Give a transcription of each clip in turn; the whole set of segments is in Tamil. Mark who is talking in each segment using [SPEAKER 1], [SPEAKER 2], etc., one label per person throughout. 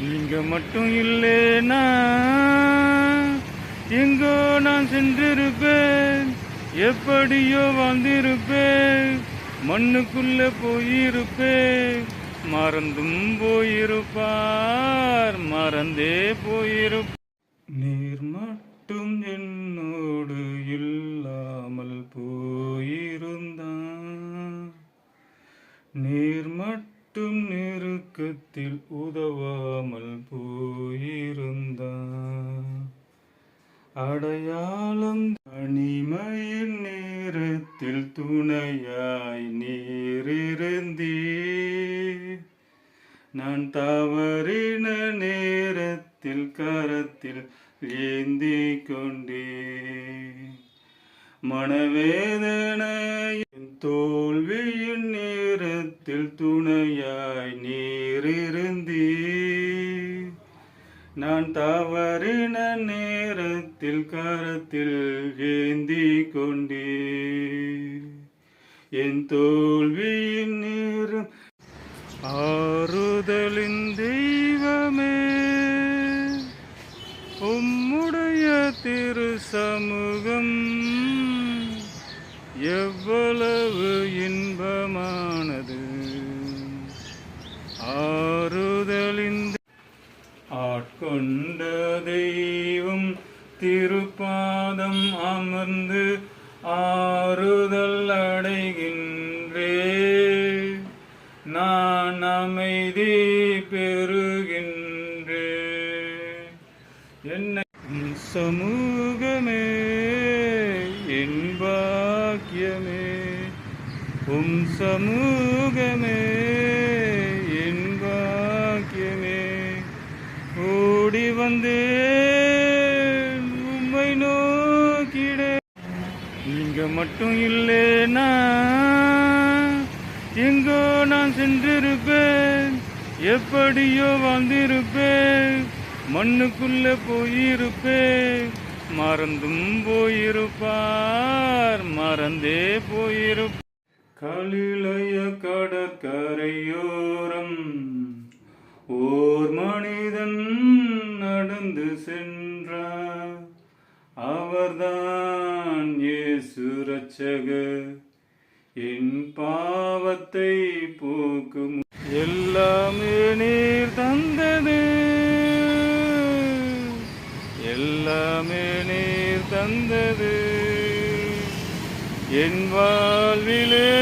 [SPEAKER 1] நீங்க மட்டும் இல்லைனா எங்கோ நான் சென்றிருப்பேன், எப்படியோ வாழ்ந்திருப்பேன், மண்ணுக்குள்ள போயிருப்பேன், மறந்தும் போயிருப்பார், மறந்தே போயிருப்பார். நீர் மட்டும் என்னோடு இல்லாமல் போயிருந்தான், நீர் மட்டும் நெருக்கத்தில் உதவாமல் போயிருந்தான். அடையாளம் தனிமையின் நேரத்தில் துணையாய் நீரிருந்தீர், நான் தவறின நேரத்தில் கரத்தில் ஏந்தி கொண்டே. மனவேதனையின் தோல்வியின் நேரத்தில் துணையாய் நீரிருந்தீர், நான் தவறின நேரத்தில் கரத்தில் ஏந்தி கொண்டே. என் தோல்வியின் நேரம் ஆறுதலின் தெய்வமே, உம்முடைய திரு சமூகம் எவ்வளவு இன்பமானது. ஆறுதலின் ஆட்கொண்ட தெய்வம் திருப்பாதம் அமர்ந்து ஆறுதல் அடைகின்றே, நான் அமைதி பெறுகின்றே. என்னை சமூகமே என் பாக்கியமே, உம் சமூகமே என் பாக்கியமே. ஓடி வந்தேன் உம்மை நோக்கிட, நீங்க மட்டும் இல்லைனா எங்கோ நான் சென்றிருப்பேன், எப்படியோ வாழ்ந்திருப்பேன், மண்ணுக்குள்ள போயிருப்பேன், மறந்தும் போயிருப்பார், மறந்தே போயிருப்பார். கலிலய கடற்கரையோரம் ஓர் மனிதன் நடந்து சென்றார், அவர்தான் இயேசு இரட்சகர், என் பாவத்தை போக்கும். எல்லாமே நீர் தந்தது, எல்லாமே நீர் தந்தது, என் வாழ்விலே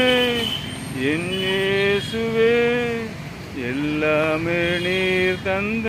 [SPEAKER 1] என் இயேசுவே, எல்லாமே நீர் தந்த